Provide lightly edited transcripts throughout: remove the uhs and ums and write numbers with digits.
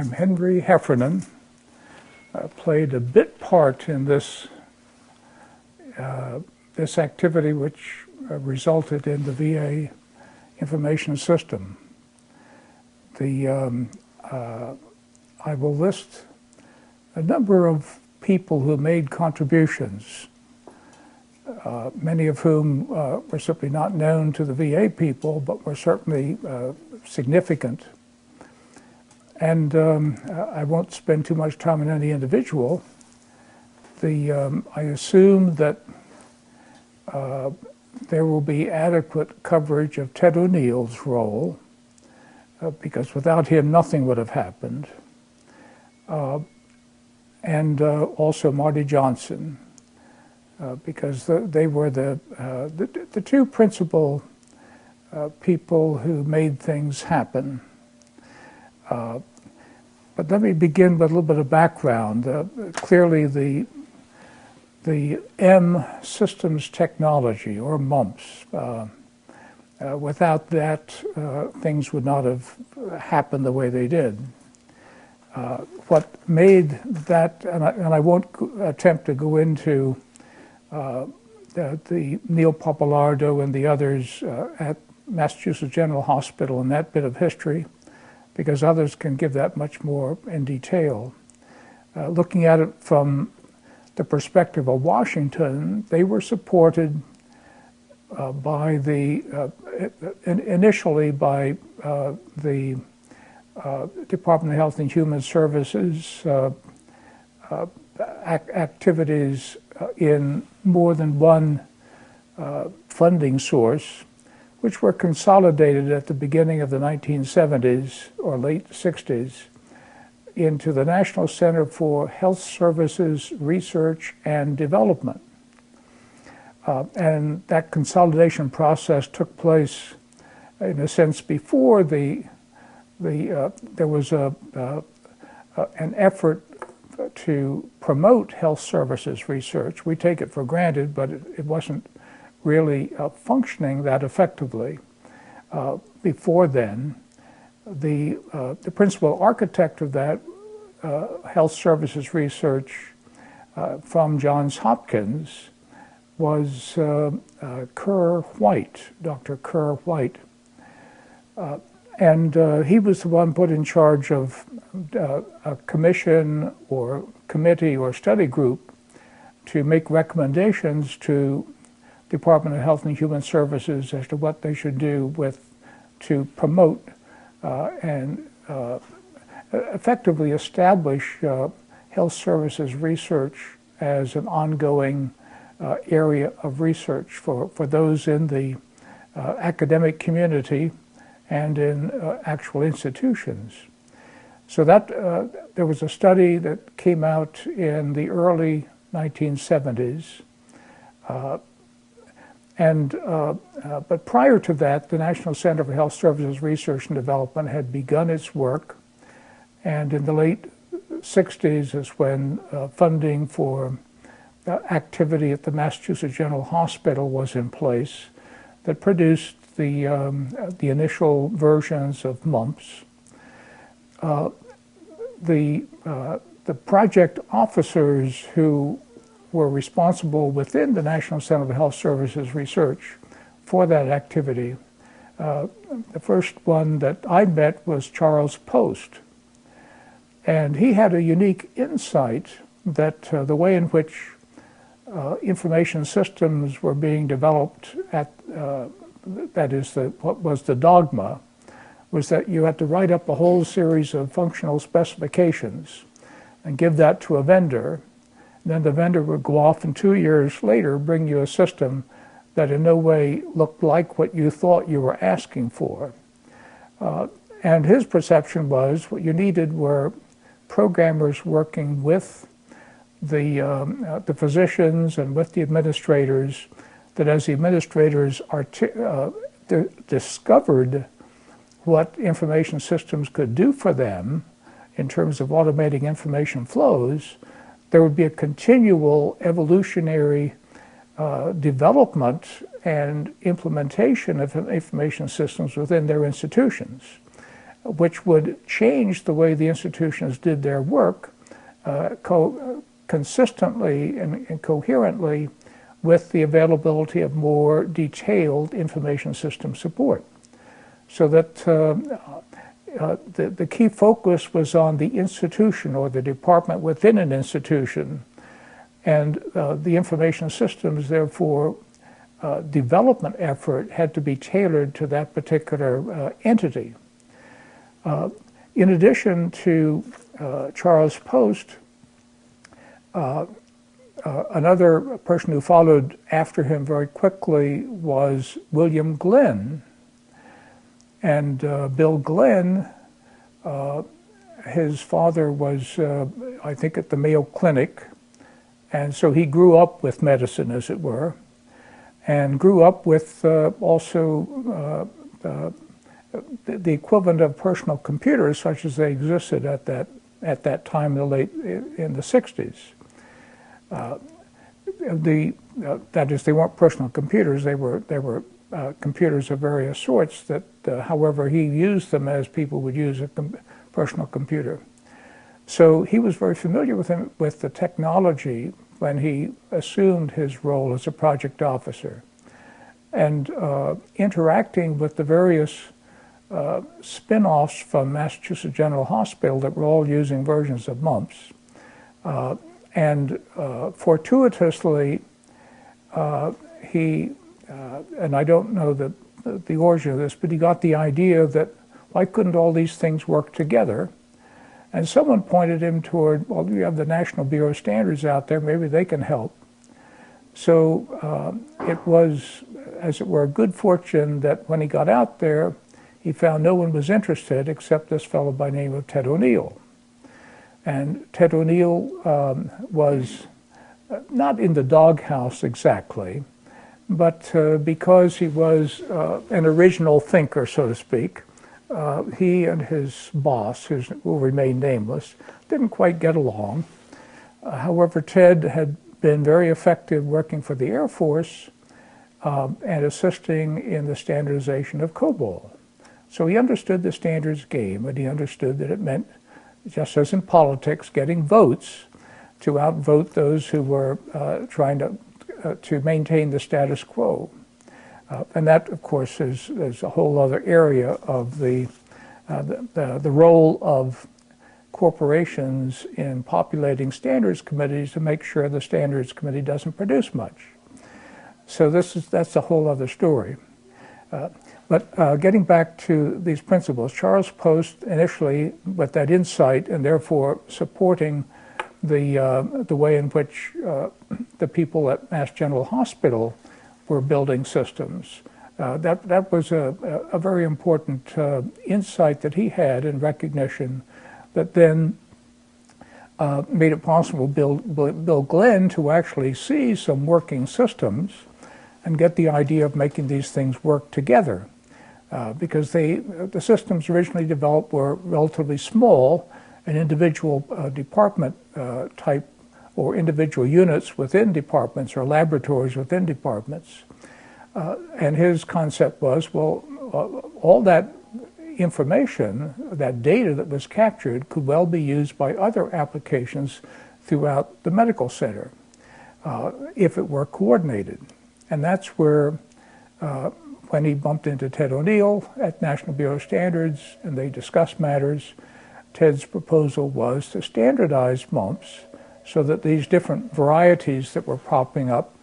I'm Henry Heffernan. Played a bit part in this this activity, which resulted in the VA information system. I will list a number of people who made contributions, many of whom were simply not known to the VA people, but were certainly significant. And I won't spend too much time on any individual. I assume that there will be adequate coverage of Ted O'Neill's role, because without him nothing would have happened. And also Marty Johnson, because they were the two principal people who made things happen. But let me begin with a little bit of background. Clearly, the M systems technology, or MUMPS, without that, things would not have happened the way they did. What made that, and I won't attempt to go into the Neil Pappalardo and the others at Massachusetts General Hospital and that bit of history, because others can give that much more in detail. Looking at it from the perspective of Washington, they were supported by initially by the Department of Health and Human Services activities in more than one funding source, which were consolidated at the beginning of the 1970s or late 60s into the National Center for Health Services Research and Development. And that consolidation process took place, in a sense, before there was an effort to promote health services research. We take it for granted, but it wasn't really functioning that effectively before then. The principal architect of that health services research from Johns Hopkins was Kerr White, Dr. Kerr White. And he was the one put in charge of a commission or committee or study group to make recommendations to Department of Health and Human Services as to what they should do to promote and effectively establish health services research as an ongoing area of research for those in the academic community and in actual institutions. So that there was a study that came out in the early 1970s. But prior to that, the National Center for Health Services Research and Development had begun its work, and in the late 60s is when funding for activity at the Massachusetts General Hospital was in place that produced the initial versions of MUMPS. The project officers who were responsible within the National Center for Health Services Research for that activity. The first one that I met was Charles Post. And he had a unique insight that the way in which information systems were being developed that is what was the dogma, was that you had to write up a whole series of functional specifications and give that to a vendor. Then the vendor would go off and 2 years later bring you a system that in no way looked like what you thought you were asking for. And his perception was what you needed were programmers working with the physicians and with the administrators, that as the administrators discovered what information systems could do for them in terms of automating information flows, there would be a continual evolutionary development and implementation of information systems within their institutions. which would change the way the institutions did their work consistently and coherently with the availability of more detailed information system support. So that the key focus was on the institution or the department within an institution, and the information systems, therefore, development effort had to be tailored to that particular entity. In addition to Charles Post, another person who followed after him very quickly was William Glenn. And Bill Glenn, his father was, I think, at the Mayo Clinic, and so he grew up with medicine, as it were, and grew up with also the equivalent of personal computers, such as they existed at that time in the 60s. That is, they weren't personal computers; they were computers of various sorts. That, however, he used them as people would use a personal computer. So he was very familiar with the technology when he assumed his role as a project officer, and interacting with the various spin-offs from Massachusetts General Hospital that were all using versions of MUMPS. And fortuitously, he, and I don't know the origin of this, but he got the idea that why couldn't all these things work together? And someone pointed him toward, well, you have the National Bureau of Standards out there, maybe they can help. So it was, as it were, good fortune that when he got out there, he found no one was interested except this fellow by the name of Ted O'Neill. And Ted O'Neill was not in the doghouse exactly, but because he was an original thinker, so to speak, he and his boss, who will remain nameless, didn't quite get along. However, Ted had been very effective working for the Air Force and assisting in the standardization of COBOL. So he understood the standards game, and he understood that it meant, just as in politics, getting votes to outvote those who were trying to maintain the status quo. And that, of course, is a whole other area of the role of corporations in populating standards committees to make sure the standards committee doesn't produce much. So that's a whole other story. But getting back to these principles, Charles Post initially, with that insight and therefore supporting the way in which the people at Mass General Hospital were building systems, that was a very important insight that he had in recognition that then made it possible Bill Glenn to actually see some working systems and get the idea of making these things work together. Because the systems originally developed were relatively small, and individual department type or individual units within departments or laboratories within departments. And his concept was, well, all that information, that data that was captured could well be used by other applications throughout the medical center if it were coordinated. And that's where when he bumped into Ted O'Neill at National Bureau of Standards and they discussed matters, Ted's proposal was to standardize MUMPS so that these different varieties that were popping up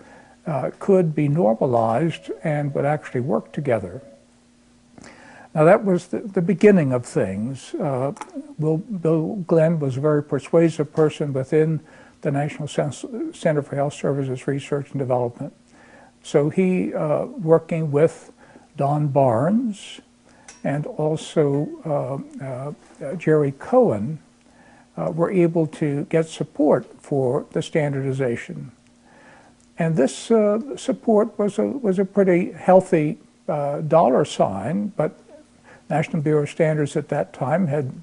could be normalized and would actually work together. Now that was the beginning of things. Bill Glenn was a very persuasive person within the National Center for Health Services Research and Development. So he, working with Don Barnes and also Jerry Cohen, were able to get support for the standardization. And this support was a pretty healthy dollar sign, but National Bureau of Standards at that time had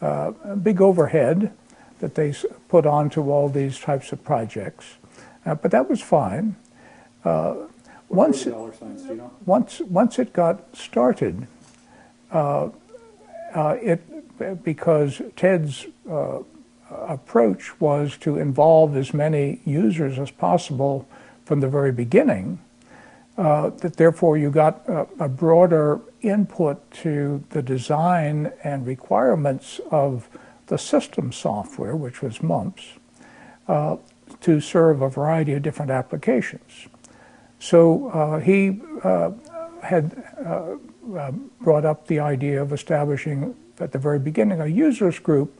a big overhead that they put onto all these types of projects. But that was fine. Once it got started, because Ted's approach was to involve as many users as possible from the very beginning, that therefore you got a broader input to the design and requirements of the system software, which was MUMPS, to serve a variety of different applications. So he had brought up the idea of establishing at the very beginning a users group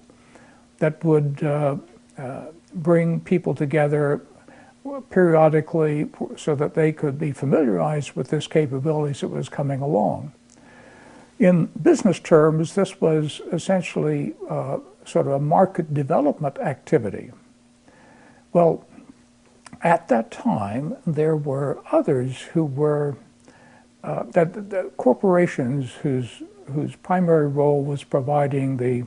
that would bring people together periodically so that they could be familiarized with this capabilities that was coming along. In business terms, this was essentially sort of a market development activity. Well, at that time, there were others who were, the corporations whose primary role was providing the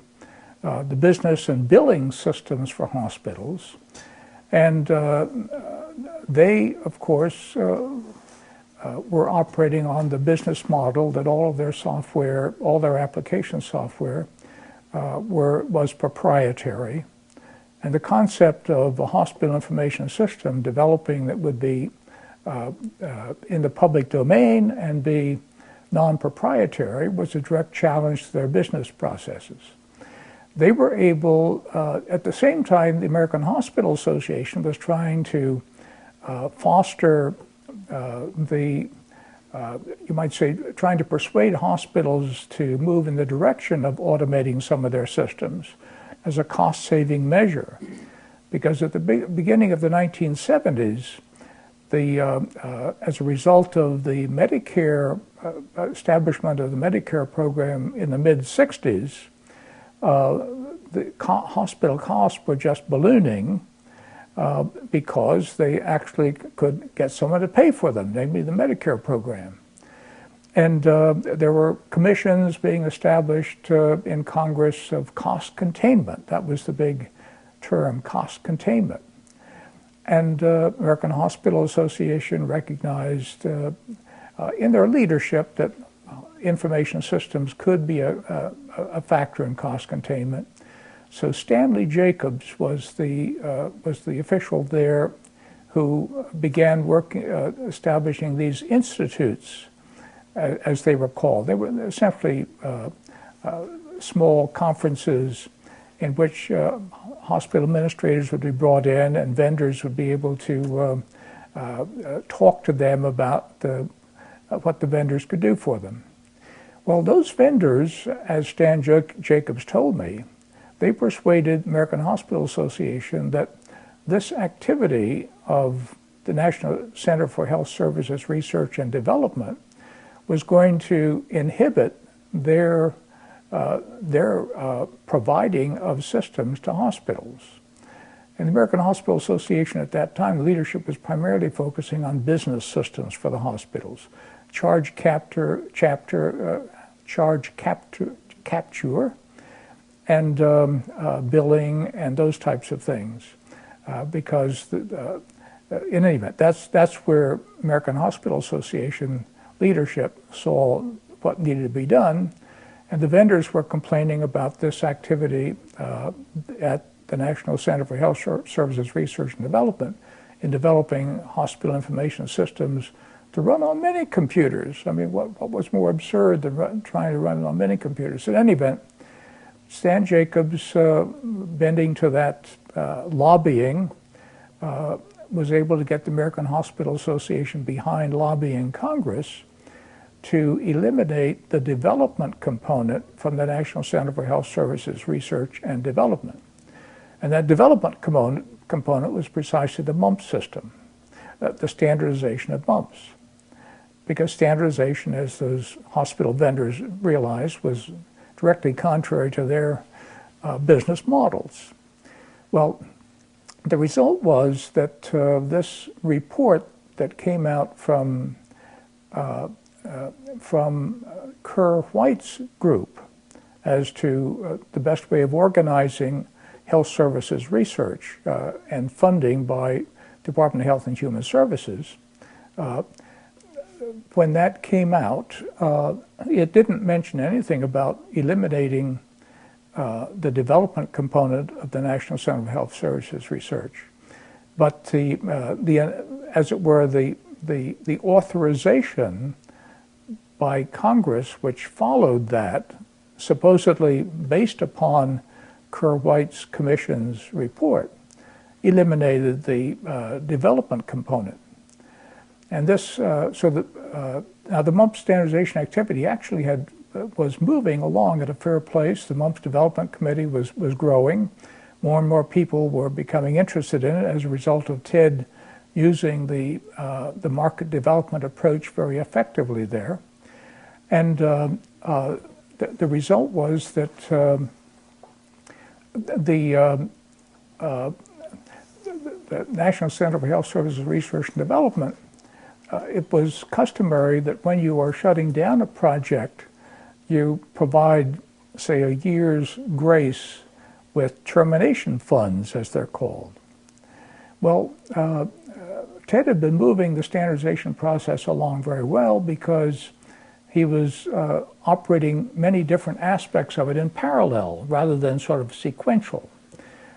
business and billing systems for hospitals. And they, of course, were operating on the business model that all of their software, all their application software, was proprietary. And the concept of a hospital information system developing that would be in the public domain and be non-proprietary was a direct challenge to their business processes. They were able, at the same time, the American Hospital Association was trying to foster you might say, trying to persuade hospitals to move in the direction of automating some of their systems as a cost-saving measure. Because at the beginning of the 1970s, as a result of the Medicare, establishment of the Medicare program in the mid-60s, the hospital costs were just ballooning because they actually could get someone to pay for them, namely the Medicare program. And there were commissions being established in Congress of cost containment. That was the big term, cost containment. And American Hospital Association recognized in their leadership that information systems could be a factor in cost containment. So Stanley Jacobs was the official there who began working, establishing these institutes, as they were called. They were essentially small conferences in which hospital administrators would be brought in and vendors would be able to talk to them about what the vendors could do for them. Well, those vendors, as Stan Jacobs told me, they persuaded American Hospital Association that this activity of the National Center for Health Services Research and Development was going to inhibit their providing of systems to hospitals. And the American Hospital Association at that time, the leadership was primarily focusing on business systems for the hospitals, charge capture, and billing and those types of things, because in any event, that's where American Hospital Association leadership saw what needed to be done, and the vendors were complaining about this activity at the National Center for Health Services Research and Development in developing hospital information systems to run on mini computers. I mean, what was more absurd than trying to run it on mini computers? In any event, Stan Jacobs, bending to that lobbying, was able to get the American Hospital Association behind lobbying Congress to eliminate the development component from the National Center for Health Services Research and Development. And that development component was precisely the MUMPS system, the standardization of MUMPS. Because standardization, as those hospital vendors realized, was directly contrary to their business models. Well, the result was that this report that came out from Kerr White's group as to the best way of organizing health services research and funding by Department of Health and Human Services, when that came out, it didn't mention anything about eliminating the development component of the National Center for Health Services research, but as it were, the authorization by Congress, which followed that, supposedly based upon Kerr White's commission's report, eliminated the development component. And this, now the MUMPS standardization activity actually was moving along at a fair pace. The MUMPS Development Committee was growing. More and more people were becoming interested in it as a result of TED using the market development approach very effectively there. And the result was that the National Center for Health Services Research and Development, it was customary that when you are shutting down a project, you provide, say, a year's grace with termination funds, as they're called. Well, TED had been moving the standardization process along very well because he was operating many different aspects of it in parallel rather than sort of sequential.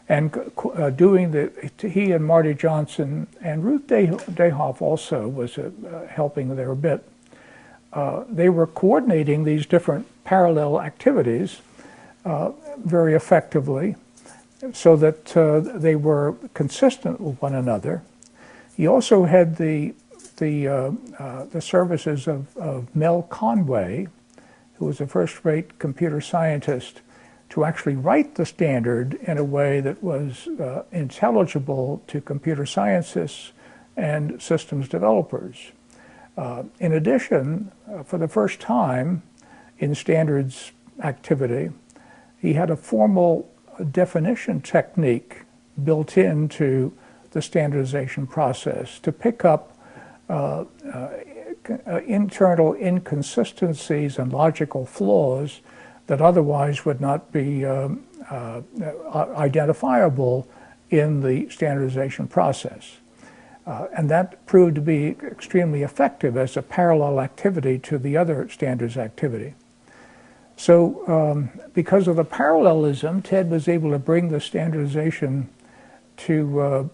And he and Marty Johnson and Ruth Dayhoff also was helping there a bit. They were coordinating these different parallel activities very effectively so that they were consistent with one another. He also had the services of Mel Conway, who was a first-rate computer scientist, to actually write the standard in a way that was intelligible to computer scientists and systems developers. In addition, for the first time in standards activity, he had a formal definition technique built into the standardization process to pick up internal inconsistencies and logical flaws that otherwise would not be identifiable in the standardization process. And that proved to be extremely effective as a parallel activity to the other standards activity. So because of the parallelism, TED was able to bring the standardization to,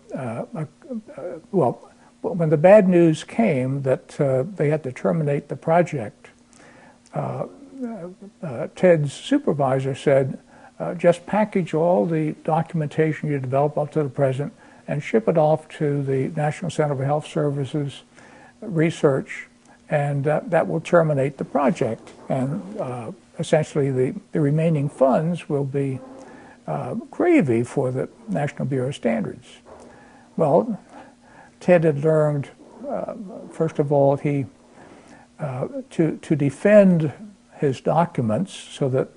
well, when the bad news came that they had to terminate the project, Ted's supervisor said, just package all the documentation you develop up to the present and ship it off to the National Center for Health Services research, and that will terminate the project. And essentially the remaining funds will be gravy for the National Bureau of Standards. Well, Ted had learned, first of all, to defend his documents so that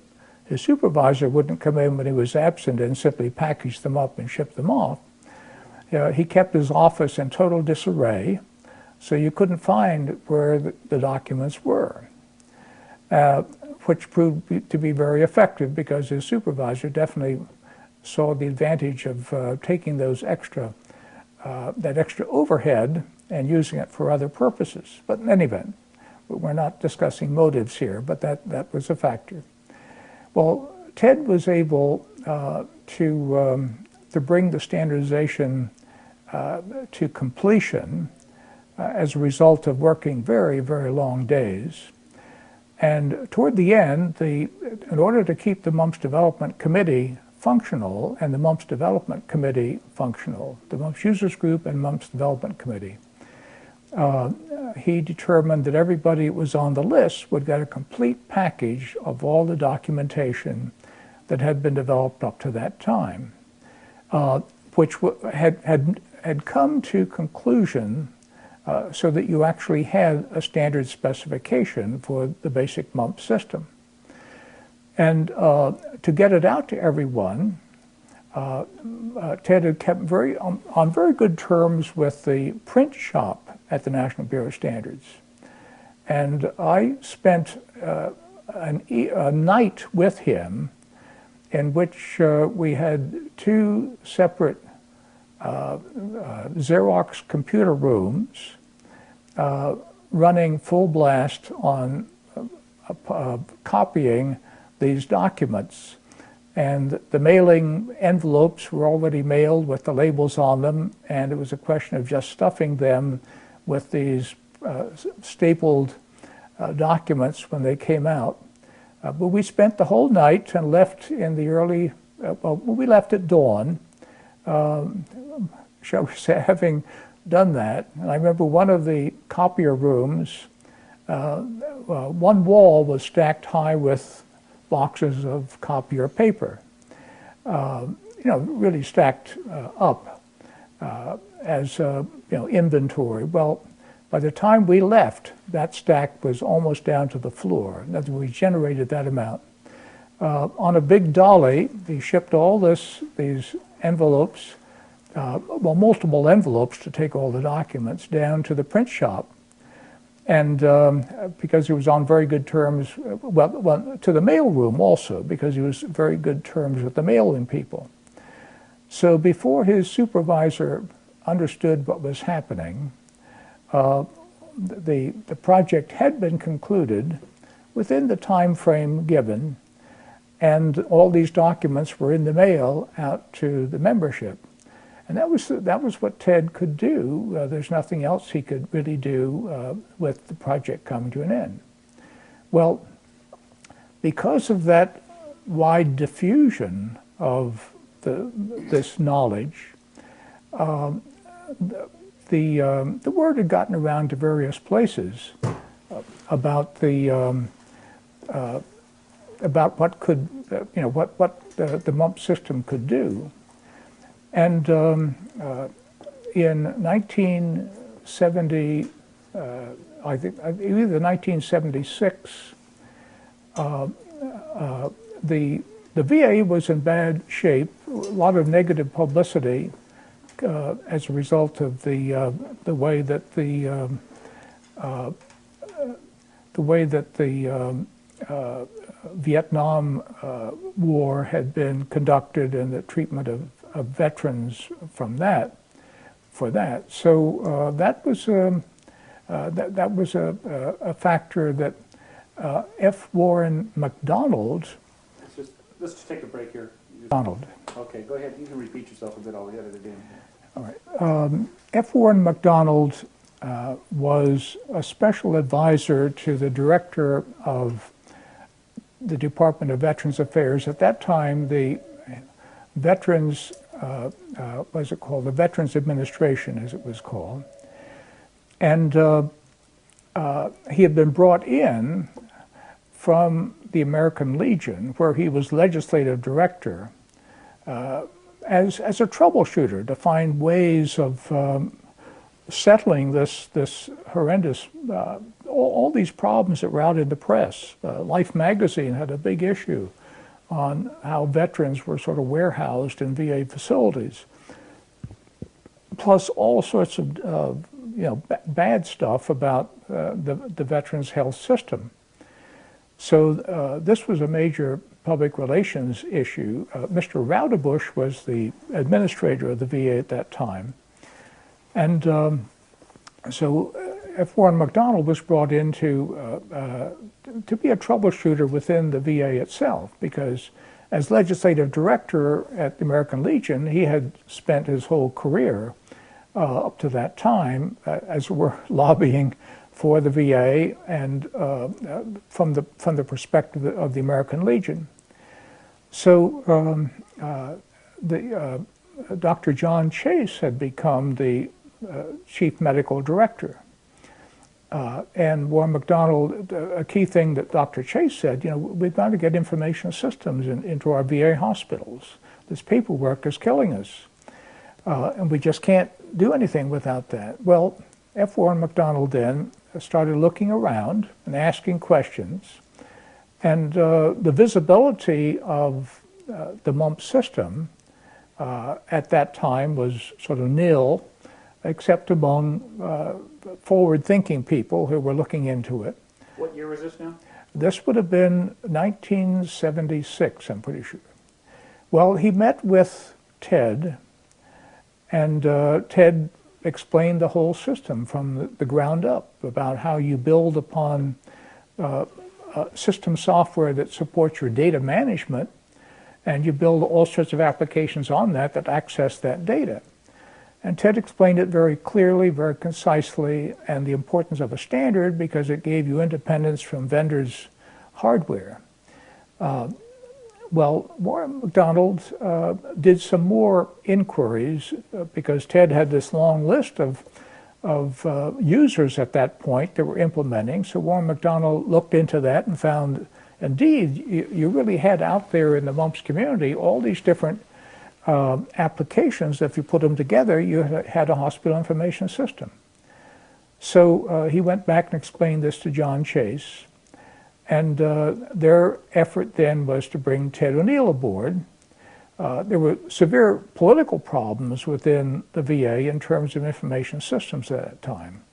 his supervisor wouldn't come in when he was absent and simply package them up and ship them off. He kept his office in total disarray, so you couldn't find where the documents were, which proved to be very effective because his supervisor definitely saw the advantage of taking those that extra overhead and using it for other purposes. But in any event, we're not discussing motives here, but that was a factor. Well, Ted was able to bring the standardization to completion as a result of working very, very long days. And toward the end, in order to keep the MUMPS Development Committee functional and the MUMPS Development Committee functional, the MUMPS Users Group and MUMPS Development Committee, he determined that everybody that was on the list would get a complete package of all the documentation that had been developed up to that time, which had come to conclusion so that you actually had a standard specification for the basic MUMPS system. And to get it out to everyone, Ted had kept on very good terms with the print shop at the National Bureau of Standards. And I spent a night with him in which we had two separate Xerox computer rooms running full blast on copying these documents. And the mailing envelopes were already mailed with the labels on them, and it was a question of just stuffing them with these stapled documents when they came out. But we spent the whole night and left in the early, well, we left at dawn, shall we say, having done that. And I remember one of the copier rooms, one wall was stacked high with boxes of copier paper, really stacked up as inventory. Well, by the time we left, that stack was almost down to the floor. In other words, we generated that amount. On a big dolly, they shipped all these envelopes, multiple envelopes to take all the documents, down to the print shop. And because he was on very good terms, well, to the mail room also, because he was very good terms with the mailing people. So before his supervisor understood what was happening, the project had been concluded within the time frame given, and all these documents were in the mail out to the membership. And that was what Ted could do. There's nothing else he could really do with the project coming to an end. Well, because of that wide diffusion of this knowledge, the word had gotten around to various places about about what could what the MUMPS system could do. And in 1970, I think either 1976, the VA was in bad shape. A lot of negative publicity as a result of the way that the Vietnam War had been conducted and the treatment of veterans from that. So that was a factor that F. Warren McDonald. Let's just take a break here. McDonald. Okay, go ahead. You can repeat yourself a bit. I'll edit it in. All right. F. Warren McDonald was a special advisor to the director of the Department of Veterans Affairs. At that time, the Veterans, what was it called? The Veterans Administration, as it was called. And he had been brought in from the American Legion, where he was legislative director, as a troubleshooter to find ways of settling this horrendous, all these problems that were out in the press. Life magazine had a big issue on how veterans were sort of warehoused in VA facilities, plus all sorts of bad stuff about the veterans' health system. So this was a major public relations issue. Mr. Raudebush was the administrator of the VA at that time, and so F. Warren McDonald was brought in to be a troubleshooter within the VA itself, because as legislative director at the American Legion, he had spent his whole career up to that time, as it were, lobbying for the VA and from the perspective of the American Legion. So Dr. John Chase had become the chief medical director. And Warren McDonald, a key thing that Dr. Chase said, we've got to get information systems into our VA hospitals. This paperwork is killing us. And we just can't do anything without that. Well, F. Warren McDonald then started looking around and asking questions. And the visibility of the MUMPS system at that time was sort of nil, except among forward-thinking people who were looking into it. What year was this now? This would have been 1976, I'm pretty sure. Well, he met with Ted, and Ted explained the whole system from the ground up, about how you build upon system software that supports your data management, and you build all sorts of applications on that access that data. And Ted explained it very clearly, very concisely, and the importance of a standard because it gave you independence from vendors' hardware. Well, Warren McDonald did some more inquiries because Ted had this long list of users at that point that were implementing. So Warren McDonald looked into that and found, indeed, you really had out there in the MUMPS community all these different applications. If you put them together, you had a hospital information system. So he went back and explained this to John Chase. And their effort then was to bring Ted O'Neill aboard. There were severe political problems within the VA in terms of information systems at that time.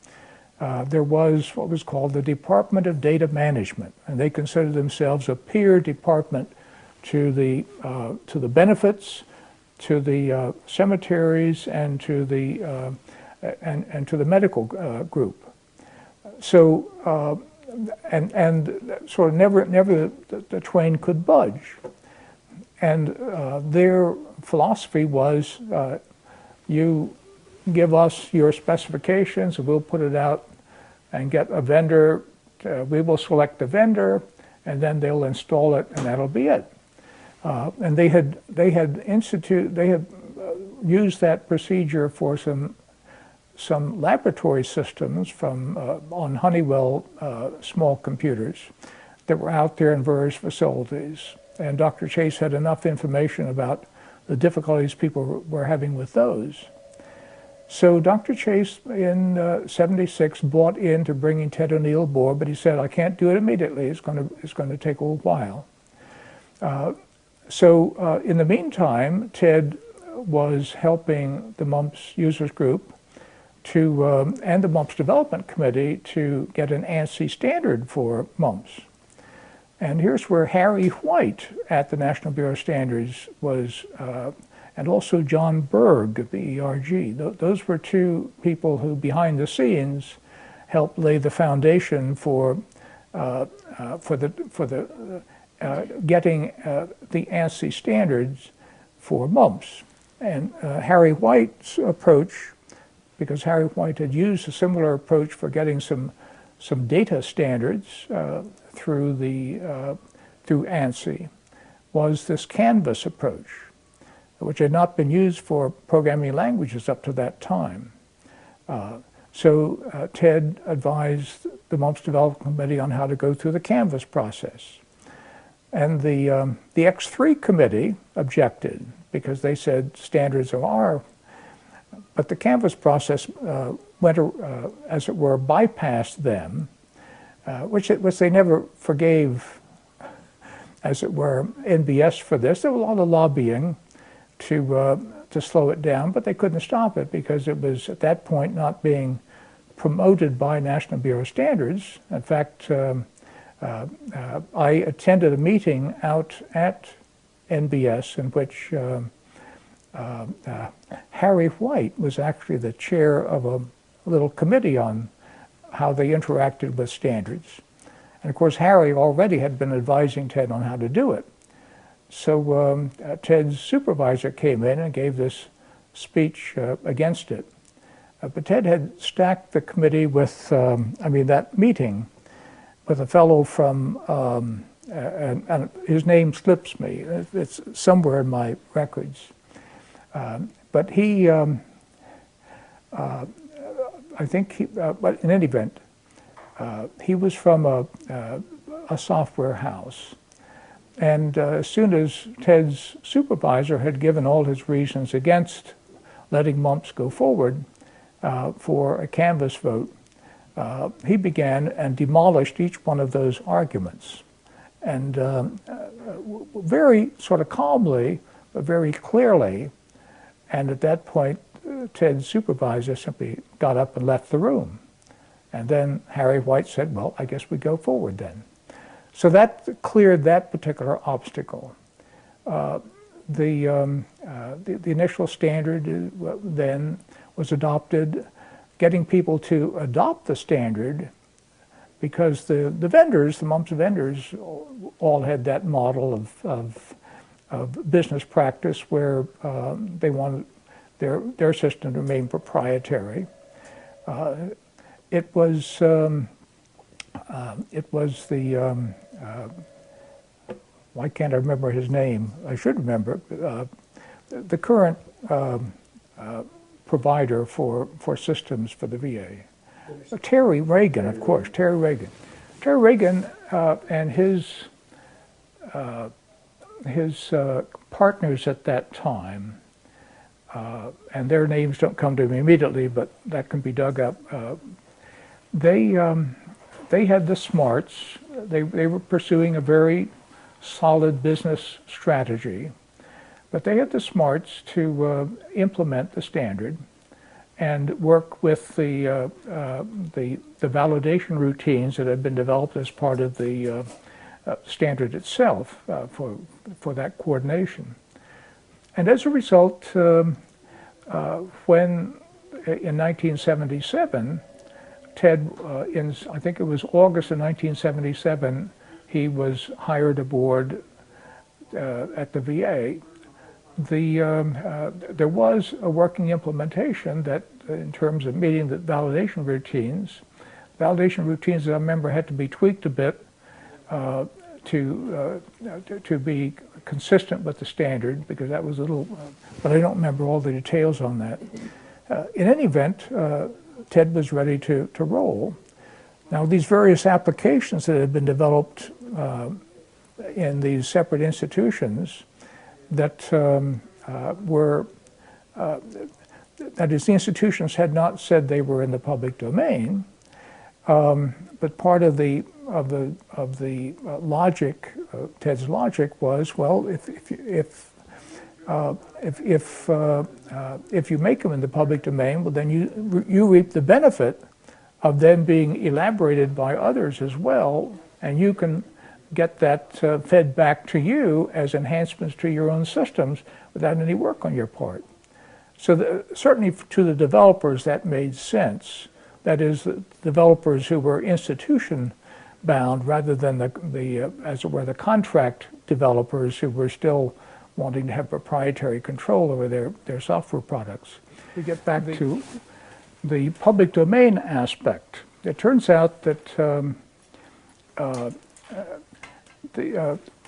There was what was called the Department of Data Management, and they considered themselves a peer department to the benefits, to the cemeteries, and to the medical group. So. And sort of never the twain could budge. And their philosophy was, you give us your specifications, and we'll put it out and get a vendor. We will select the vendor, and then they'll install it, and that'll be it. And they had used that procedure for some laboratory systems from on Honeywell small computers that were out there in various facilities. And Dr. Chase had enough information about the difficulties people were having with those. So Dr. Chase in '76 bought into bringing Ted O'Neill aboard, but he said, I can't do it immediately. It's going to take a while. So in the meantime, Ted was helping the MUMPS users group and the MUMPS Development Committee to get an ANSI standard for MUMPS. And here's where Harry White at the National Bureau of Standards was, and also John Berg of the ERG. Those were two people who, behind the scenes, helped lay the foundation for getting the ANSI standards for MUMPS. And Harry White's approach, because Harry White had used a similar approach for getting some data standards through ANSI, was this Canvas approach, which had not been used for programming languages up to that time. So Ted advised the MUMPS Development Committee on how to go through the Canvas process. And the X3 committee objected because they said standards are. But the Canvas process went, as it were, bypassed them, which they never forgave, as it were, NBS for this. There was a lot of lobbying to slow it down, but they couldn't stop it because it was, at that point, not being promoted by National Bureau of Standards. In fact, I attended a meeting out at NBS in which Harry White was actually the chair of a little committee on how they interacted with standards. And of course, Harry already had been advising Ted on how to do it. So Ted's supervisor came in and gave this speech against it. But Ted had stacked the committee with, that meeting, with a fellow from, and his name slips me. It's somewhere in my records. But he, but in any event, he was from a software house. And as soon as Ted's supervisor had given all his reasons against letting MUMPS go forward for a Canvas vote, he began and demolished each one of those arguments. And very sort of calmly, but very clearly. And at that point, Ted's supervisor simply got up and left the room. And then Harry White said, well, I guess we go forward then. So that cleared that particular obstacle. the initial standard then was adopted, getting people to adopt the standard, because the vendors, the MUMPS vendors, all had that model of business practice where they wanted their system to remain proprietary. It was the why can't I remember his name? I should remember. The current provider for systems for the VA. Terry Reagan, of course, Terry Reagan. Terry Reagan and his partners at that time, and their names don't come to me immediately, but that can be dug up. They had the smarts. They were pursuing a very solid business strategy, but they had the smarts to implement the standard and work with the validation routines that had been developed as part of the standard itself for that coordination. And as a result, when in 1977, Ted, I think it was August of 1977, he was hired aboard at the VA. There was a working implementation that, in terms of meeting the validation routines, as I remember, had to be tweaked a bit to be consistent with the standard, because that was a little, but I don't remember all the details on that. In any event, Ted was ready to roll. Now, these various applications that had been developed in these separate institutions that were, that is, the institutions had not said they were in the public domain, but part of the logic, Ted's logic was, well, if you make them in the public domain, well, then you reap the benefit of them being elaborated by others as well, and you can get that fed back to you as enhancements to your own systems without any work on your part. So certainly to the developers that made sense. That is, the developers who were institution bound rather than as it were, the contract developers who were still wanting to have proprietary control over their software products. We get back to the public domain aspect. It turns out that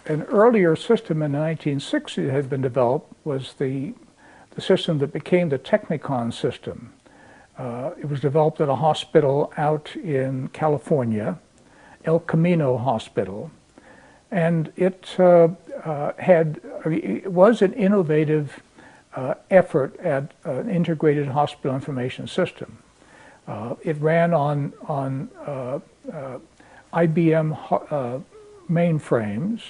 an earlier system in the 1960s that had been developed was the system that became the Technicon system. It was developed at a hospital out in California, El Camino Hospital, and it was an innovative effort at an integrated hospital information system. It ran on IBM mainframes,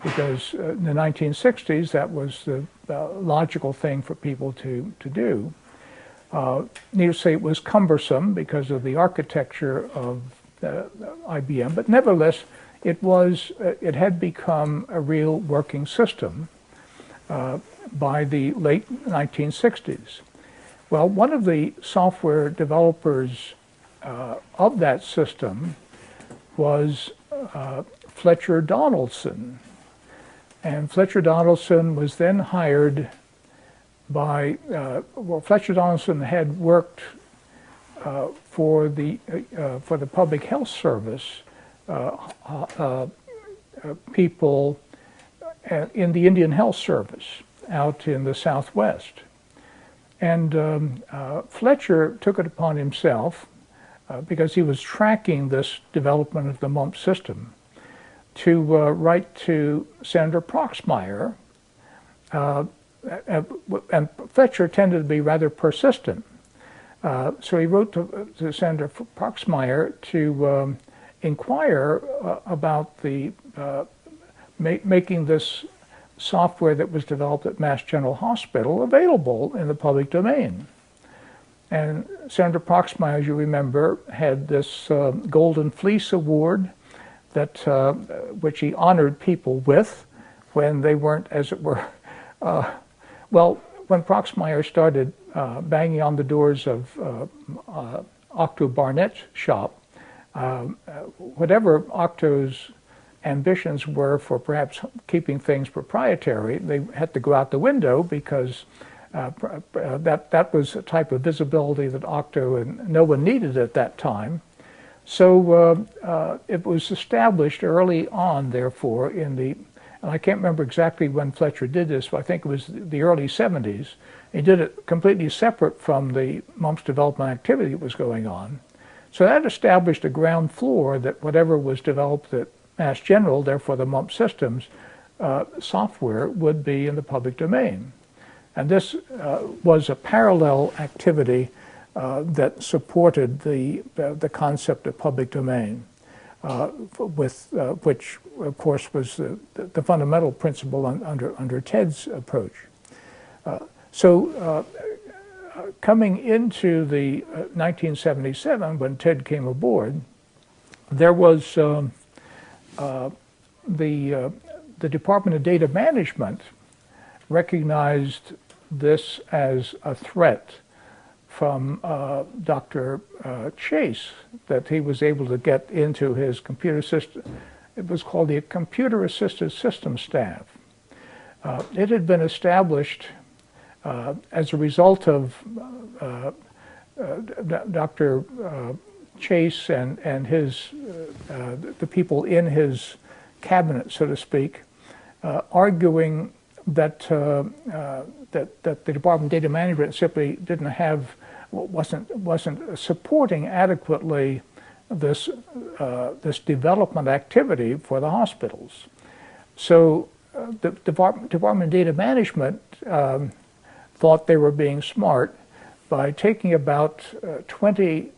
because in the 1960s that was the logical thing for people to do. Needless to say, it was cumbersome because of the architecture of IBM, but nevertheless, it had become a real working system by the late 1960s. Well, one of the software developers of that system was Fletcher Donaldson. And Fletcher Donaldson was then hired by, well, Fletcher Donaldson had worked for the Public Health Service people in the Indian Health Service out in the Southwest. And Fletcher took it upon himself, because he was tracking this development of the MUMPS system, to write to Senator Proxmire, and Fletcher tended to be rather persistent. So he wrote to Senator Proxmire to inquire about the making this software that was developed at Mass General Hospital available in the public domain. And Senator Proxmire, as you remember, had this Golden Fleece Award that which he honored people with when they weren't, as it were, Well, when Proxmire started banging on the doors of Octo Barnett's shop, whatever Octo's ambitions were for perhaps keeping things proprietary, they had to go out the window because that was a type of visibility that Octo and no one needed at that time. So it was established early on, therefore, in the, and I can't remember exactly when Fletcher did this, but I think it was the early 70s. He did it completely separate from the MUMPS development activity that was going on. So that established a ground floor that whatever was developed at Mass General, therefore the MUMPS systems, software would be in the public domain. And this was a parallel activity that supported the concept of public domain, with which, of course, was the fundamental principle under Ted's approach. Coming into the 1977, when Ted came aboard, there was the Department of Data Management recognized this as a threat from Dr. Chase, that he was able to get into his computer system. It was called the Computer Assisted System Staff. It had been established as a result of Dr. Chase and his the people in his cabinet, so to speak, arguing that that the Department of Data Management simply didn't have, wasn't supporting adequately this this development activity for the hospitals. So the Department of Data Management thought they were being smart by taking about 20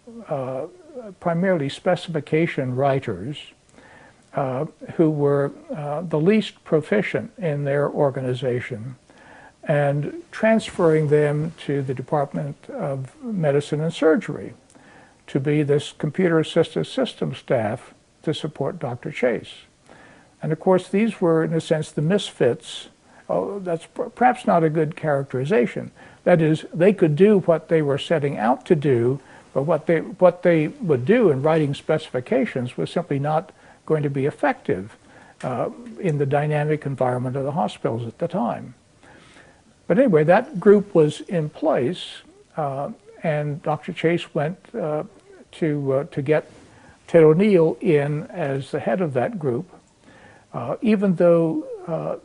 primarily specification writers who were the least proficient in their organization and transferring them to the Department of Medicine and Surgery to be this computer-assisted system staff to support Dr. Chase. And of course, these were, in a sense, the misfits. Oh, that's perhaps not a good characterization. That is, they could do what they were setting out to do, but what they would do in writing specifications was simply not going to be effective in the dynamic environment of the hospitals at the time. But anyway, that group was in place, and Dr. Chase went to get Ted O'Neill in as the head of that group, even though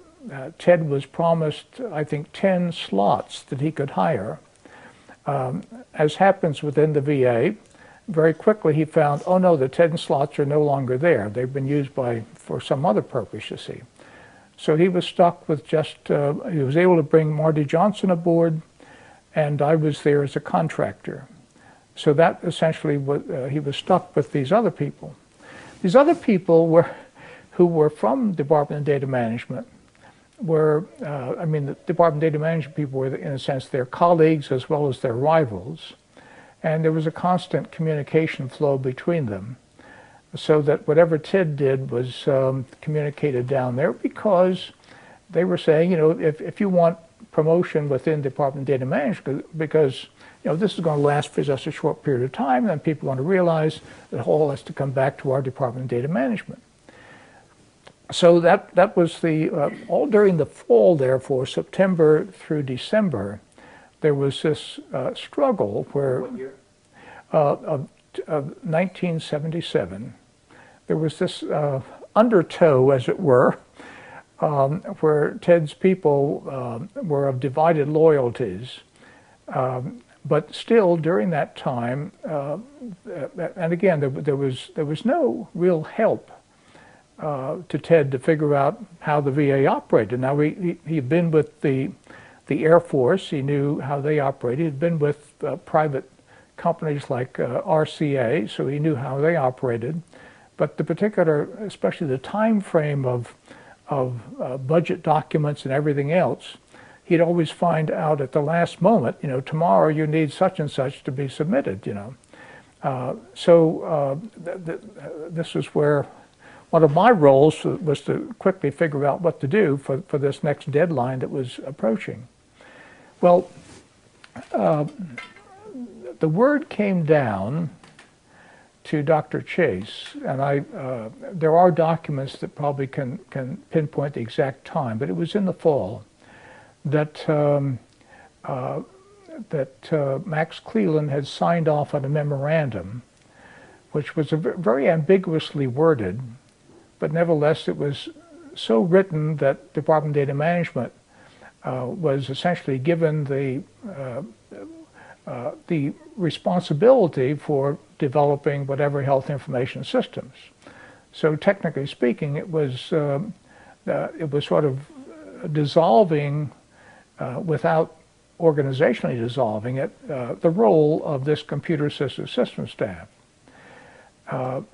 Ted was promised, I think, 10 slots that he could hire. As happens within the VA, very quickly he found, oh no, the 10 slots are no longer there. They've been used for some other purpose, you see. So he was stuck with just, he was able to bring Marty Johnson aboard, and I was there as a contractor. So that essentially was, he was stuck with these other people. These other people who were from Department of Data Management were, I mean, the Department of Data Management people were, in a sense, their colleagues as well as their rivals. And there was a constant communication flow between them, so that whatever Ted did was communicated down there, because they were saying, you know, if you want promotion within Department of Data Management, because, you know, this is going to last for just a short period of time, and people want to realize that Hall has to come back to our Department of Data Management. So that was the, all during the fall, therefore, September through December, there was this struggle where, What year? Of 1977, there was this undertow, as it were, where Ted's people were of divided loyalties. But still, during that time, and again, there was no real help to Ted to figure out how the VA operated. Now, he'd been with the Air Force. He knew how they operated. He'd been with private companies like RCA, so he knew how they operated. But the particular, especially the time frame of budget documents and everything else, he'd always find out at the last moment, you know, tomorrow you need such and such to be submitted, you know. This was where one of my roles was to quickly figure out what to do for this next deadline that was approaching. Well, the word came down to Dr. Chase, and there are documents that probably can pinpoint the exact time, but it was in the fall that Max Cleland had signed off on a memorandum, which was very ambiguously worded, but nevertheless it was so written that Department of Data Management was essentially given the responsibility for developing whatever health information systems. So technically speaking, it was sort of dissolving, without organizationally dissolving it, the role of this computer-assisted system staff. Now,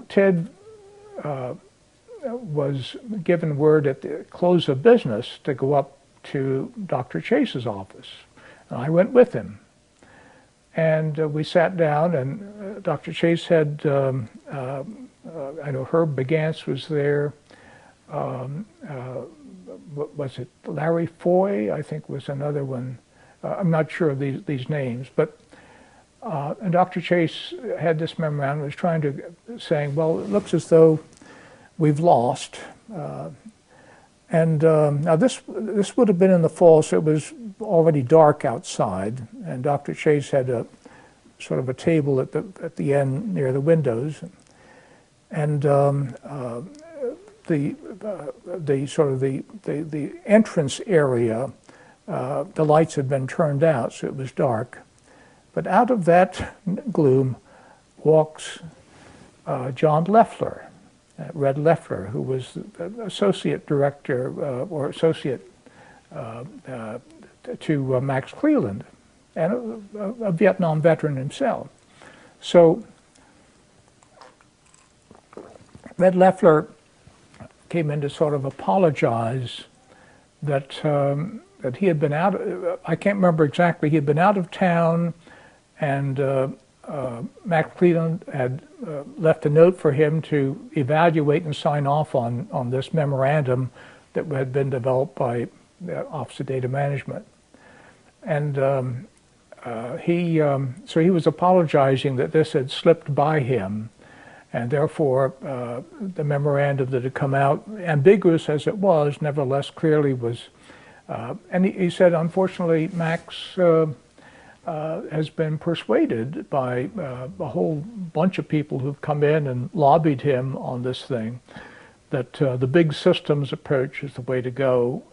Ted was given word at the close of business to go up to Dr. Chase's office. And I went with him. And we sat down, and Dr. Chase had, I know Herb Begance was there. What was it? Larry Foy, I think, was another one. I'm not sure of these names, but and Dr. Chase had this memorandum, was trying to saying, well, it looks as though we've lost. Now this would have been in the fall, so it was already dark outside, and Dr. Chase had a sort of a table at the end near the windows, and the entrance area, the lights had been turned out, so it was dark. But out of that gloom walks John Leffler, Red Leffler, who was the associate director or associate to Max Cleland, and a Vietnam veteran himself. So Red Leffler came in to sort of apologize that that he had been out. I can't remember exactly. He had been out of town, and Max Cleland had left a note for him to evaluate and sign off on this memorandum that had been developed by the Office of Data Management. And so he was apologizing that this had slipped by him, and therefore the memorandum that had come out, ambiguous as it was, nevertheless clearly was. And he said, unfortunately, Max has been persuaded by a whole bunch of people who've come in and lobbied him on this thing, that the big systems approach is the way to go,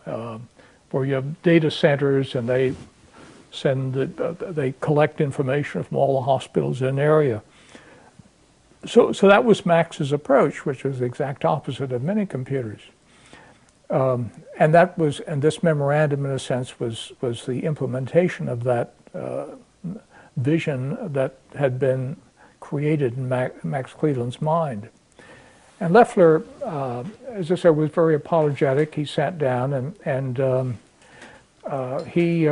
where you have data centers and they collect information from all the hospitals in an area. So that was Max's approach, which was the exact opposite of many computers. And this memorandum, in a sense, was the implementation of that vision that had been created in Max Cleland's mind. And Leffler, as I said, was very apologetic. He sat down and he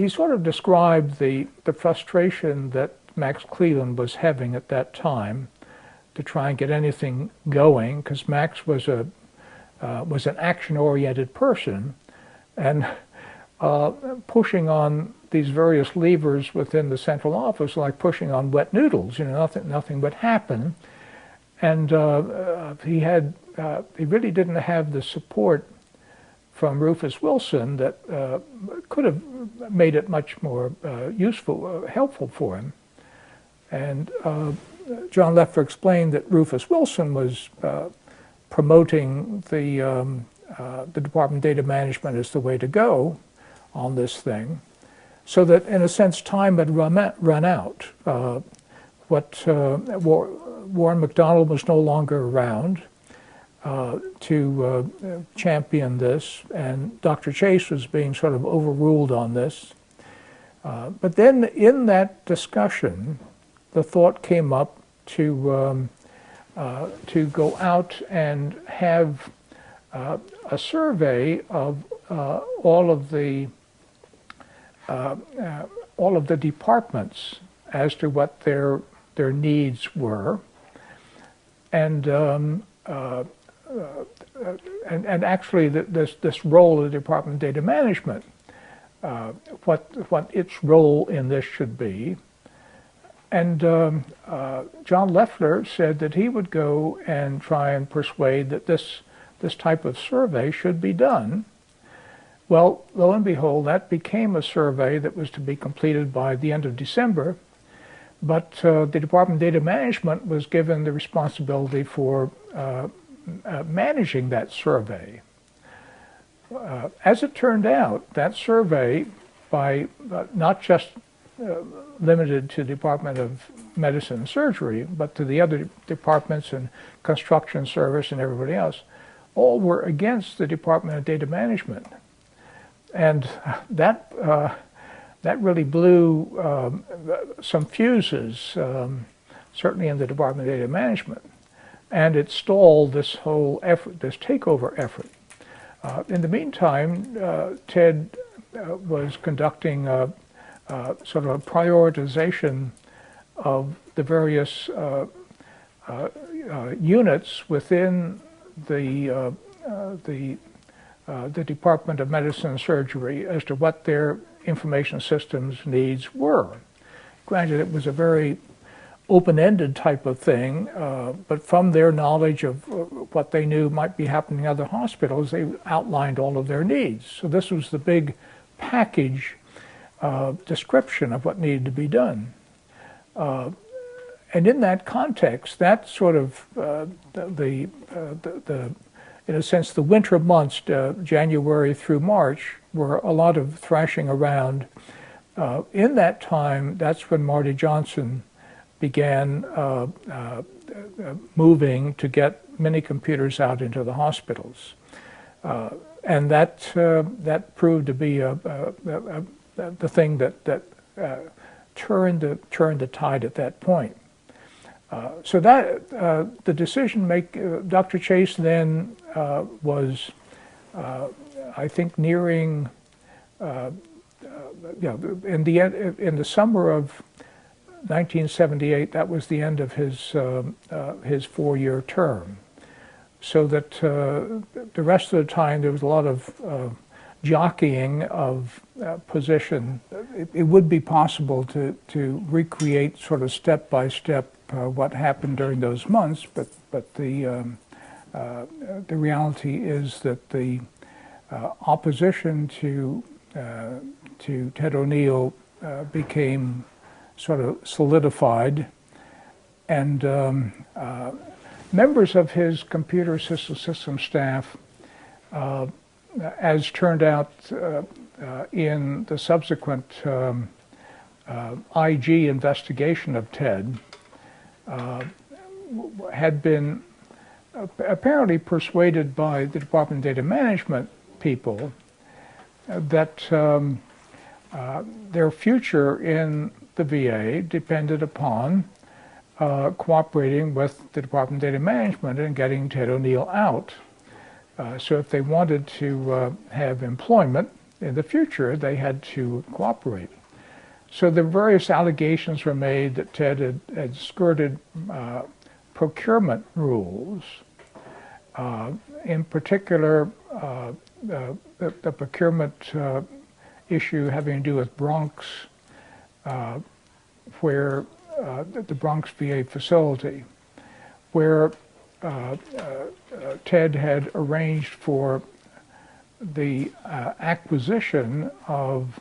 sort of described the frustration that Max Cleland was having at that time to try and get anything going, because Max was an action-oriented person, and pushing on these various levers within the central office, like pushing on wet noodles. Nothing would happen, and he really didn't have the support from Rufus Wilson that could have made it much more helpful for him. And John Leffler explained that Rufus Wilson was promoting the Department of Data Management as the way to go on this thing, so that in a sense time had run out. Warren McDonald was no longer around to champion this, and Dr. Chase was being sort of overruled on this. But then in that discussion, the thought came up to go out and have a survey of all of the departments as to what their needs were, and actually this role of the Department of Data Management, what its role in this should be. And John Leffler said that he would go and try and persuade that this type of survey should be done. Well, lo and behold, that became a survey that was to be completed by the end of December, but the Department of Data Management was given the responsibility for managing that survey. As it turned out, that survey, by not just limited to the Department of Medicine and Surgery, but to the other departments and construction service and everybody else, all were against the Department of Data Management. And that really blew some fuses, certainly in the Department of Data Management. And it stalled this whole effort, this takeover effort. In the meantime, Ted was conducting sort of a prioritization of the various units within the Department of Medicine and Surgery as to what their information systems needs were. Granted, it was a very open-ended type of thing, but from their knowledge of what they knew might be happening in other hospitals, they outlined all of their needs. So this was the big package description of what needed to be done. And in that context, that sort of in a sense, the winter months, January through March, were a lot of thrashing around. In that time, that's when Marty Johnson began moving to get mini computers out into the hospitals. And that proved to be the thing that turned the tide at that point. So that the decision Dr. Chase then was, I think, nearing, in the summer of 1978. That was the end of his 4-year term. So that the rest of the time there was a lot of jockeying of position. It would be possible to recreate sort of step by step what happened during those months, but the reality is that the opposition to Ted O'Neill became sort of solidified, and members of his computer system staff, as turned out in the subsequent IG investigation of Ted, had been apparently persuaded by the Department of Data Management people that their future in the VA depended upon cooperating with the Department of Data Management and getting Ted O'Neill out. So if they wanted to have employment in the future, they had to cooperate. So the various allegations were made that Ted had skirted procurement rules. In particular, the procurement issue having to do with Bronx, where the Bronx VA facility, where Ted had arranged for the acquisition of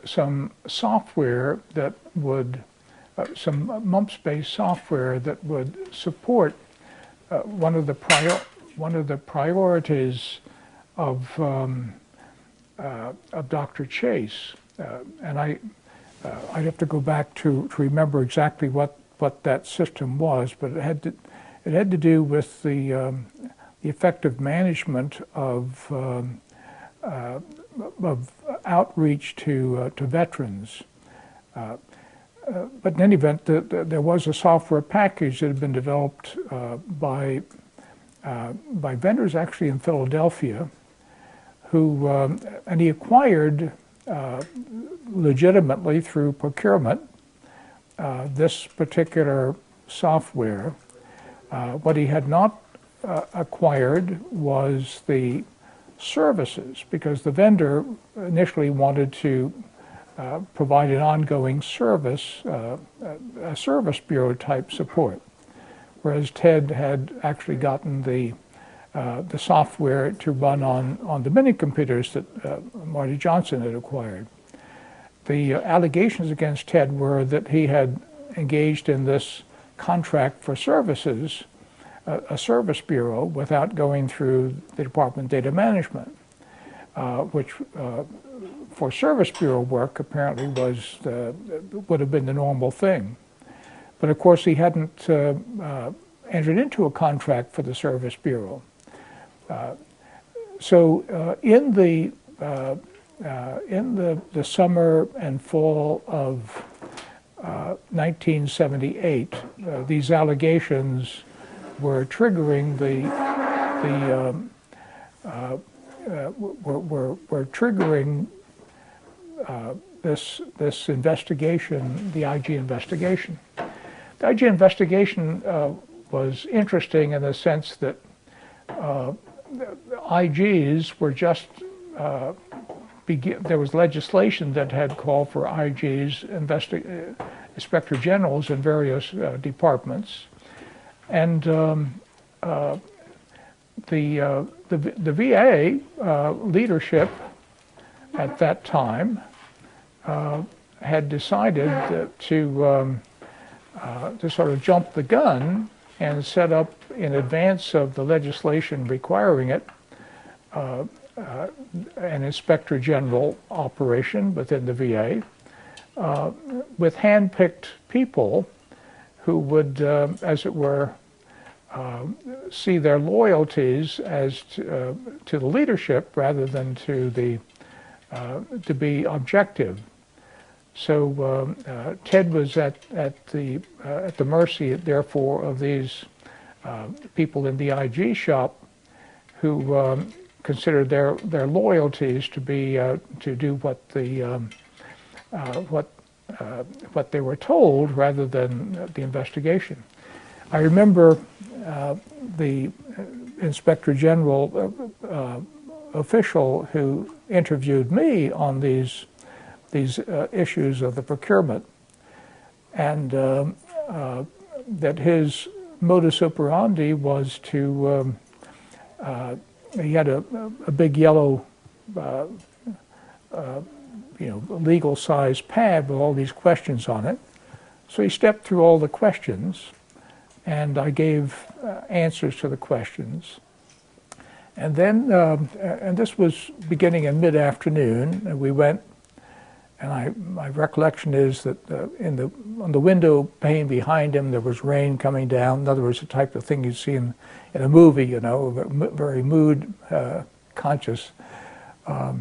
some software that would, some MUMPS-based software that would support one of the priorities of Dr. Chase, and I'd have to go back to remember exactly what that system was, but it had to do with the effective management of outreach to veterans. But in any event, there was a software package that had been developed by vendors actually in Philadelphia, who and he acquired legitimately through procurement this particular software. What he had not acquired was the services, because the vendor initially wanted to provide an ongoing service, a service bureau type support, whereas Ted had actually gotten the software to run on the mini computers that Marty Johnson had acquired. The allegations against Ted were that he had engaged in this contract for services, a service bureau, without going through the Department of Data Management, which for service bureau work apparently would have been the normal thing. But of course he hadn't entered into a contract for the service bureau. So in the summer and fall of 1978, these allegations were triggering were triggering this investigation, the IG investigation. The IG investigation was interesting in the sense that IGs were just there was legislation that had called for IGs, inspector generals in various departments, and the VA leadership at that time had decided to sort of jump the gun and set up, in advance of the legislation requiring it, an inspector general operation within the VA with hand-picked people who would, as it were, see their loyalties as to the leadership rather than to be objective. So Ted was at the mercy, therefore, of these people in the IG shop who considered their loyalties to be to do what they were told rather than the investigation. I remember the Inspector General official who interviewed me on these issues of the procurement, and that his modus operandi was to he had a big yellow legal size pad with all these questions on it. So he stepped through all the questions, and I gave answers to the questions. And then, and this was beginning in mid-afternoon, and we went, and my recollection is that on the window pane behind him there was rain coming down. In other words, the type of thing you'd see in a movie, very mood conscious. But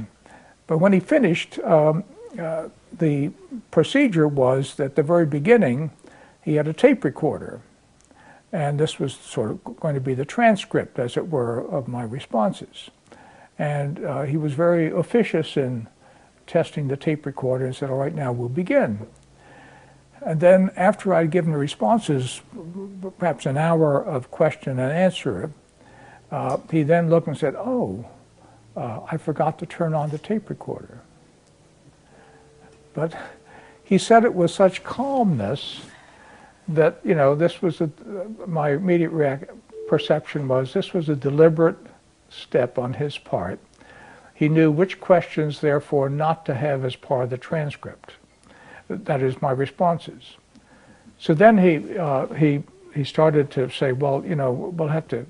when he finished, the procedure was that at the very beginning he had a tape recorder, and this was sort of going to be the transcript, as it were, of my responses. And he was very officious in testing the tape recorder and said, "All right, now we'll begin." And then after I'd given the responses, perhaps an hour of question and answer, he then looked and said, "Oh, I forgot to turn on the tape recorder." But he said it with such calmness that, this was my immediate perception was this was a deliberate step on his part. He knew which questions, therefore, not to have as part of the transcript. That is, my responses. So then he started to say, "Well, we'll have to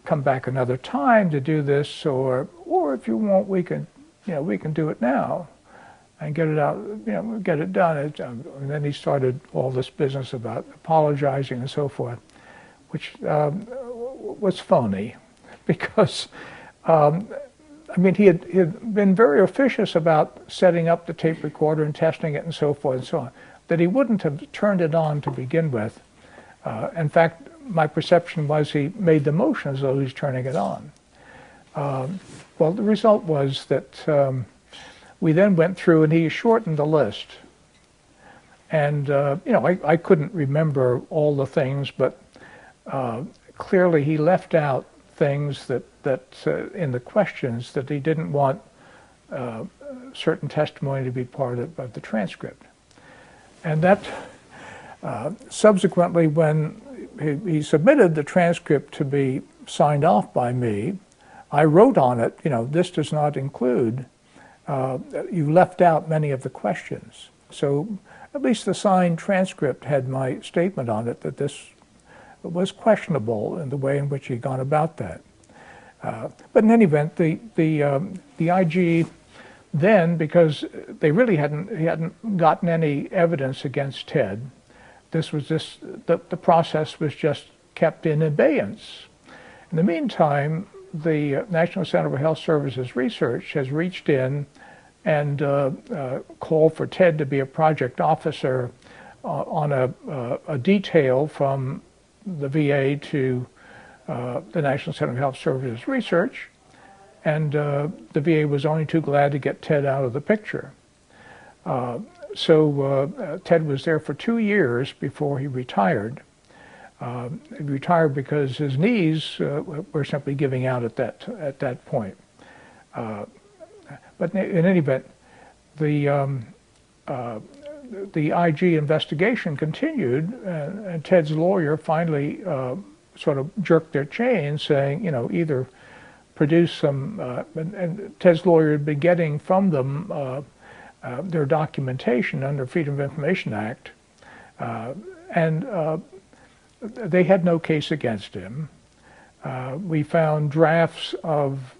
come back another time to do this, or if you want, we can do it now and get it out, get it done." And then he started all this business about apologizing and so forth, which was phony, because he had been very officious about setting up the tape recorder and testing it and so forth and so on, that he wouldn't have turned it on to begin with. In fact, my perception was he made the motion as though he's turning it on. Well, the result was that we then went through and he shortened the list. And I couldn't remember all the things, but clearly he left out things that in the questions that he didn't want certain testimony to be part of the transcript. And that subsequently, when he submitted the transcript to be signed off by me, I wrote on it, this does not include, you left out many of the questions. So at least the signed transcript had my statement on it that this was questionable in the way in which he'd gone about that. But in any event, the IG then, because they really hadn't gotten any evidence against Ted, this was just the process was just kept in abeyance. In the meantime, the National Center for Health Services Research has reached in and called for Ted to be a project officer on a detail from the VA to the National Center for Health Services Research, and the VA was only too glad to get Ted out of the picture. So Ted was there for 2 years before he retired. He retired because his knees were simply giving out at that point. But in any event, the IG investigation continued, and Ted's lawyer finally sort of jerked their chain, saying, either produce some, and Ted's lawyer had been getting from them their documentation under Freedom of Information Act, and they had no case against him. We found drafts of,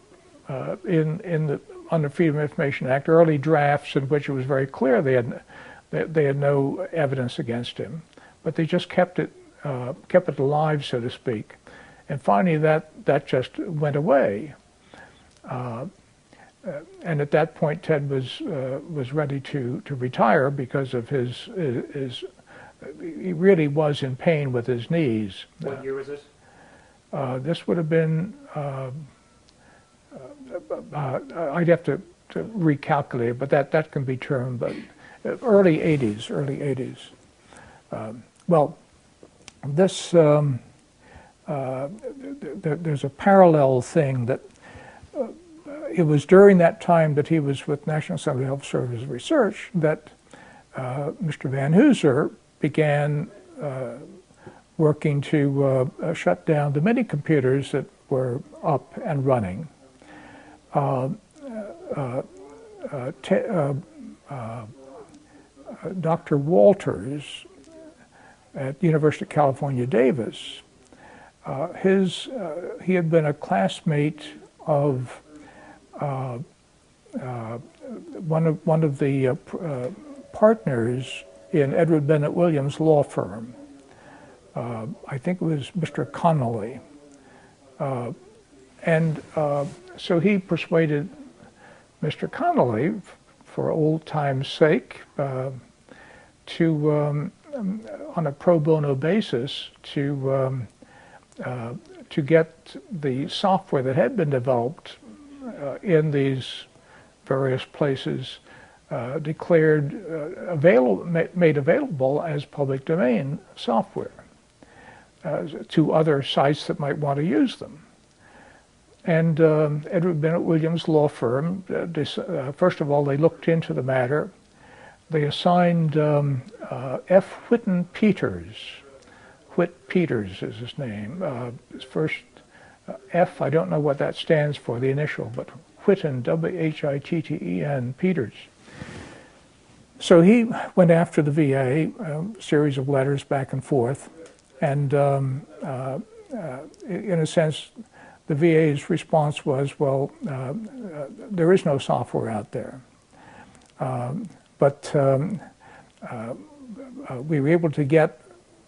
under Freedom of Information Act, early drafts in which it was very clear they had no evidence against him, but they just kept it alive, so to speak. And finally, that just went away. And at that point, Ted was ready to retire because of his he really was in pain with his knees. What year was this? This would have been, I'd have to recalculate, but that can be termed, but early 80s. Well, this, there's a parallel thing that it was during that time that he was with National Center for Health Services Research that Mr. Van Hooser began working to shut down the mini computers that were up and running. Dr. Walters at University of California, Davis, he had been a classmate of one of the partners in Edward Bennett Williams' law firm. I think it was Mr. Connolly. And so he persuaded Mr. Connolly, for old time's sake, to, on a pro bono basis, to get the software that had been developed in these various places declared made available as public domain software to other sites that might want to use them. And Edward Bennett Williams' law firm, first of all, they looked into the matter. They assigned F. Whitten Peters. Whit Peters is his name. His first F, I don't know what that stands for, the initial, but Whitten, W-H-I-T-T-E-N, Peters. So he went after the VA, a series of letters back and forth, and in a sense, the VA's response was, well, there is no software out there. But we were able to get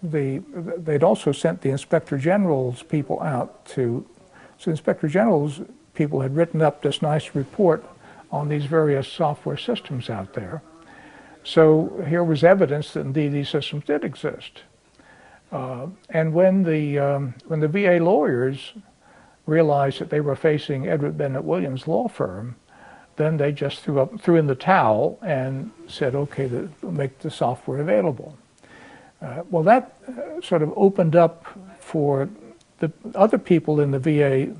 they'd also sent the Inspector General's people out to, so Inspector General's people had written up this nice report on these various software systems out there. So here was evidence that indeed these systems did exist. And when the VA lawyers realized that they were facing Edward Bennett Williams' law firm, then they just threw in the towel and said, okay, make the software available. Well, that sort of opened up for the other people in the VA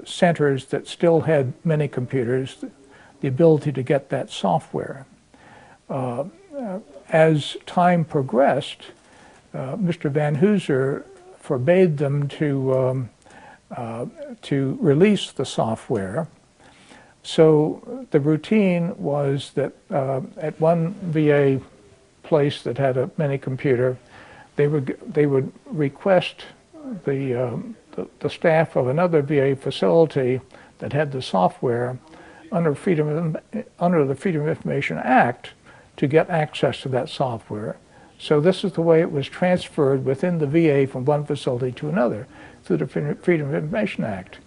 centers that still had many computers, the ability to get that software. As time progressed, Mr. Van Hooser forbade them to release the software. So the routine was that at one VA place that had a mini computer, they would request the staff of another VA facility that had the software under the Freedom of Information Act to get access to that software. So this is the way it was transferred within the VA from one facility to another through the Freedom of Information Act.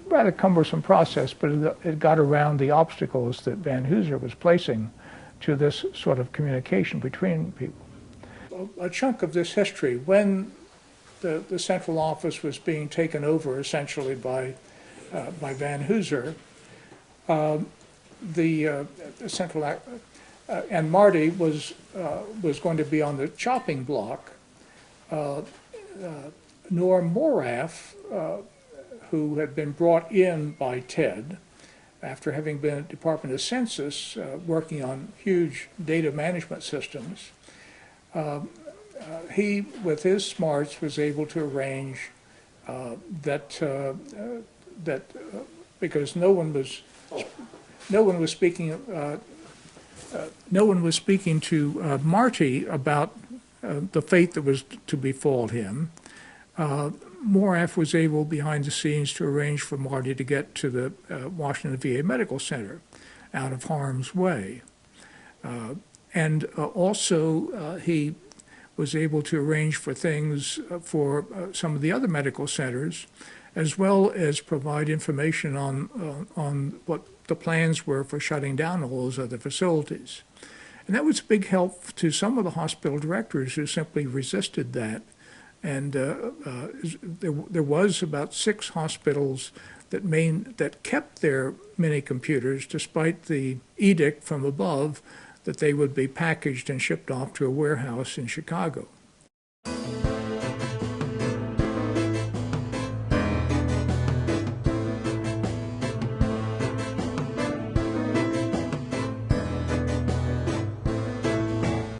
Rather cumbersome process, but it got around the obstacles that Van Hooser was placing to this sort of communication between people. A chunk of this history, when the central office was being taken over essentially by Van Hooser, the central and Marty was going to be on the chopping block. Norm Moraff, who had been brought in by Ted after having been at Department of Census working on huge data management systems, he, with his smarts, was able to arrange that because no one was speaking to Marty about the fate that was to befall him. Moraff was able, behind the scenes, to arrange for Marty to get to the Washington VA Medical Center out of harm's way. And also, he was able to arrange for things for some of the other medical centers, as well as provide information on what the plans were for shutting down all those other facilities. And that was a big help to some of the hospital directors who simply resisted that. And there was about 6 hospitals that kept their mini computers despite the edict from above that they would be packaged and shipped off to a warehouse in Chicago.